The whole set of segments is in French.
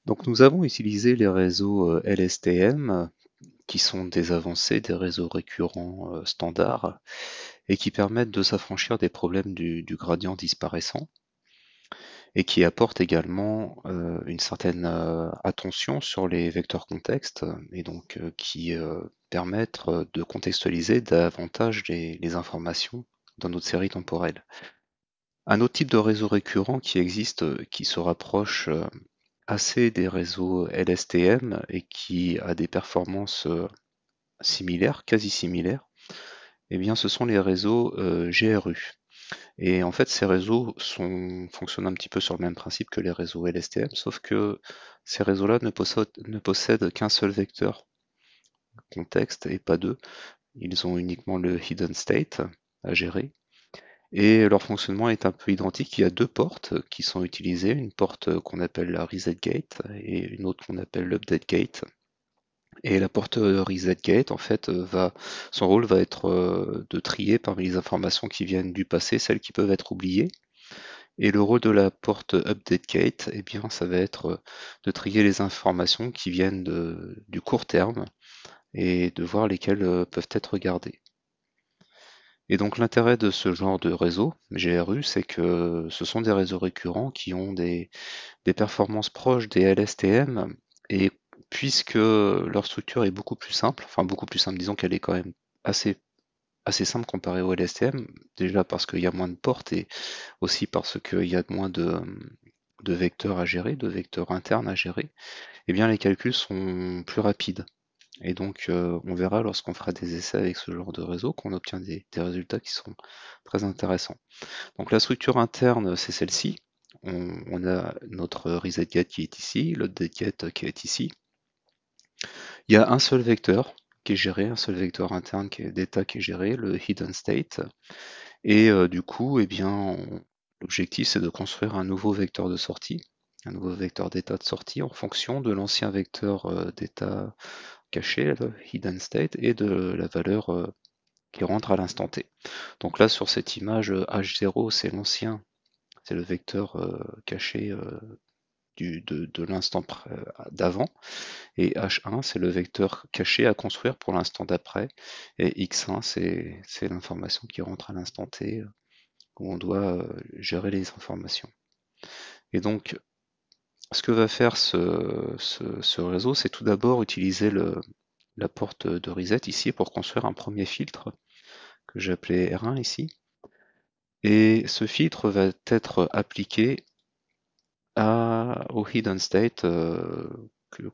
Donc nous avons utilisé les réseaux LSTM, qui sont des avancées des réseaux récurrents standards, et qui permettent de s'affranchir des problèmes du gradient disparaissant, et qui apportent également une certaine attention sur les vecteurs contexte, et donc qui permettent de contextualiser davantage les informations dans notre série temporelle. Un autre type de réseau récurrent qui existe, qui se rapproche assez des réseaux LSTM et qui a des performances similaires, quasi similaires, eh bien ce sont les réseaux GRU. Et en fait, ces réseaux fonctionnent un petit peu sur le même principe que les réseaux LSTM, sauf que ces réseaux-là ne possèdent qu'un seul vecteur contexte et pas deux. Ils ont uniquement le hidden state à gérer. Et leur fonctionnement est un peu identique. Il y a deux portes qui sont utilisées, une porte qu'on appelle la reset gate et une autre qu'on appelle l'update gate. Et la porte reset gate, en fait, son rôle va être de trier parmi les informations qui viennent du passé, celles qui peuvent être oubliées. Et le rôle de la porte update gate, eh bien, ça va être de trier les informations qui viennent du court terme et de voir lesquelles peuvent être gardées. Et donc l'intérêt de ce genre de réseau, GRU, c'est que ce sont des réseaux récurrents qui ont des performances proches des LSTM, et puisque leur structure est beaucoup plus simple, enfin beaucoup plus simple, disons qu'elle est quand même assez simple comparée au LSTM, déjà parce qu'il y a moins de portes et aussi parce qu'il y a moins de vecteurs à gérer, de vecteurs internes à gérer, eh bien les calculs sont plus rapides. Et donc on verra lorsqu'on fera des essais avec ce genre de réseau qu'on obtient des résultats qui sont très intéressants. Donc la structure interne, c'est celle-ci. On a notre reset gate qui est ici, l'update gate qui est ici. Il y a un seul vecteur qui est géré, un seul vecteur interne d'état qui est géré, le hidden state. Et du coup, eh bien, l'objectif c'est de construire un nouveau vecteur de sortie, un nouveau vecteur d'état de sortie en fonction de l'ancien vecteur d'état caché, le hidden state, et de la valeur qui rentre à l'instant t. Donc là, sur cette image, H0, c'est l'ancien, c'est le vecteur caché de l'instant d'avant, et H1, c'est le vecteur caché à construire pour l'instant d'après, et X1, c'est l'information qui rentre à l'instant t, où on doit gérer les informations. Et donc, ce que va faire ce réseau, c'est tout d'abord utiliser la porte de reset ici pour construire un premier filtre que j'ai appelé R1 ici. Et ce filtre va être appliqué au hidden state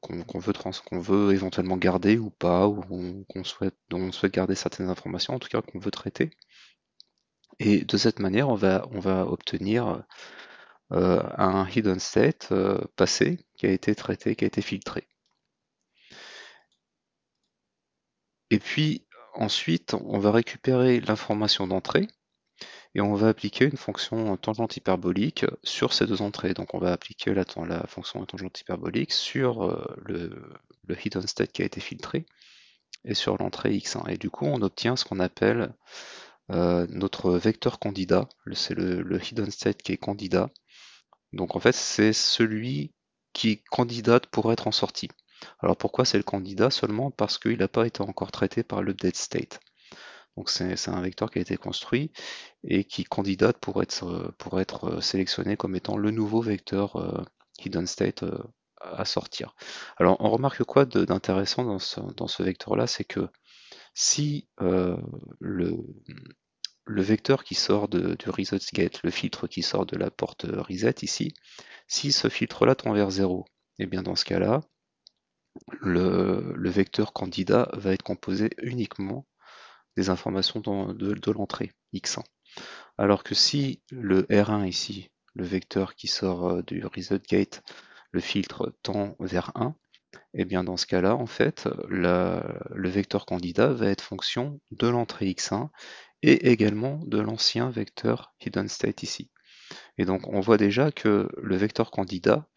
qu'on veut éventuellement garder ou pas, ou dont on souhaite garder certaines informations, en tout cas qu'on veut traiter. Et de cette manière, on va obtenir un hidden state passé qui a été traité, qui a été filtré. Et puis ensuite, on va récupérer l'information d'entrée et on va appliquer une fonction tangente hyperbolique sur ces deux entrées. Donc on va appliquer la fonction tangente hyperbolique sur le hidden state qui a été filtré et sur l'entrée x1. Et du coup, on obtient ce qu'on appelle notre vecteur candidat. C'est le hidden state qui est candidat. Donc en fait, c'est celui qui candidate pour être en sortie. Alors pourquoi c'est le candidat seulement? Parce qu'il n'a pas été encore traité par l'update state. Donc c'est un vecteur qui a été construit et qui candidate pour être sélectionné comme étant le nouveau vecteur hidden state à sortir. Alors on remarque quoi d'intéressant dans ce vecteur-là, c'est que si le vecteur qui sort du reset gate, le filtre qui sort de la porte reset ici, si ce filtre-là tend vers 0, et bien dans ce cas-là, le vecteur candidat va être composé uniquement des informations de l'entrée x1. Alors que si le R1 ici, le vecteur qui sort du reset gate, le filtre tend vers 1, et bien dans ce cas-là, en fait, le vecteur candidat va être fonction de l'entrée x1 et également de l'ancien vecteur hidden state ici. Et donc on voit déjà que le vecteur candidat,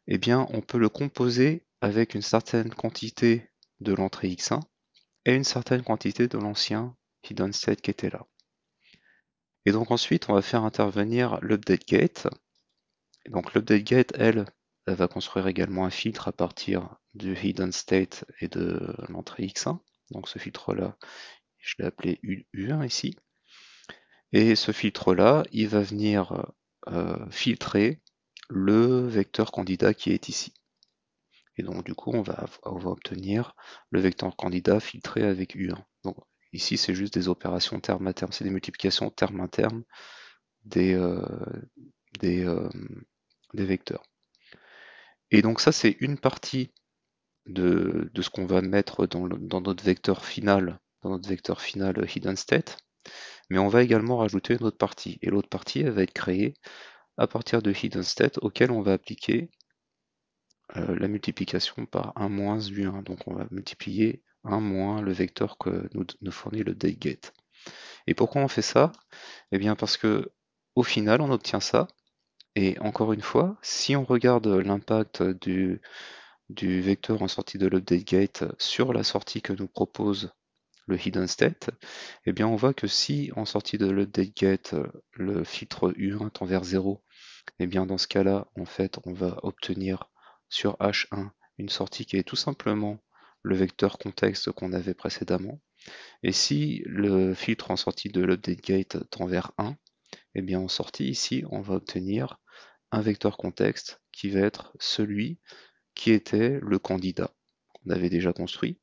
eh bien on peut le composer avec une certaine quantité de l'entrée x1 et une certaine quantité de l'ancien hidden state qui était là. Et donc ensuite on va faire intervenir l'update gate. Et donc l'update gate, elle, elle va construire également un filtre à partir du hidden state et de l'entrée x1. Donc ce filtre-là, je l'ai appelé U1 ici. Et ce filtre-là, il va venir filtrer le vecteur candidat qui est ici. Et donc du coup, on va obtenir le vecteur candidat filtré avec U1. Donc ici, c'est juste des opérations terme à terme, c'est des multiplications terme à terme des, des, euh, des vecteurs. Et donc ça, c'est une partie de ce qu'on va mettre dans notre vecteur final, hidden state. Mais on va également rajouter une autre partie. Et l'autre partie, elle va être créée à partir de hidden state auquel on va appliquer la multiplication par 1 moins U1. Donc on va multiplier 1 moins le vecteur que nous fournit le dategate. Et pourquoi on fait ça? Eh bien parce que au final, on obtient ça. Et encore une fois, si on regarde l'impact du vecteur en sortie de l'update gate sur la sortie que nous propose le hidden state, eh bien on voit que si en sortie de l'update gate le filtre U1 tend vers 0, eh bien dans ce cas-là, en fait, on va obtenir sur H1 une sortie qui est tout simplement le vecteur contexte qu'on avait précédemment. Et si le filtre en sortie de l'update gate tend vers 1, eh bien en sortie ici, on va obtenir un vecteur contexte qui va être celui qui était le candidat qu'on avait déjà construit.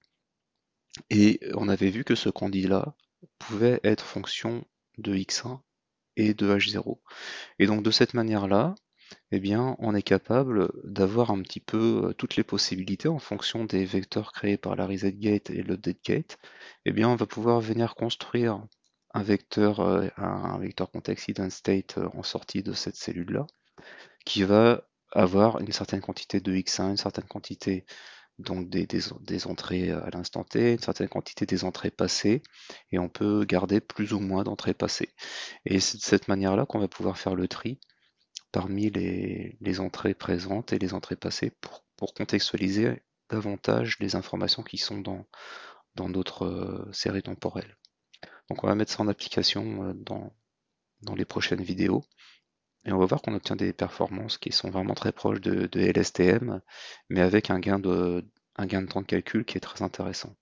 Et on avait vu que ce candidat pouvait être fonction de x1 et de h0. Et donc de cette manière-là, eh bien, on est capable d'avoir un petit peu toutes les possibilités en fonction des vecteurs créés par la resetGate et l'updateGate. Eh bien, on va pouvoir venir construire un vecteur contexte hidden state en sortie de cette cellule-là, qui va avoir une certaine quantité de x1, une certaine quantité donc des entrées à l'instant T, une certaine quantité des entrées passées, et on peut garder plus ou moins d'entrées passées. Et c'est de cette manière-là qu'on va pouvoir faire le tri parmi les entrées présentes et les entrées passées pour contextualiser davantage les informations qui sont dans notre série temporelle. Donc on va mettre ça en application dans les prochaines vidéos et on va voir qu'on obtient des performances qui sont vraiment très proches de LSTM, mais avec un gain de temps de calcul qui est très intéressant.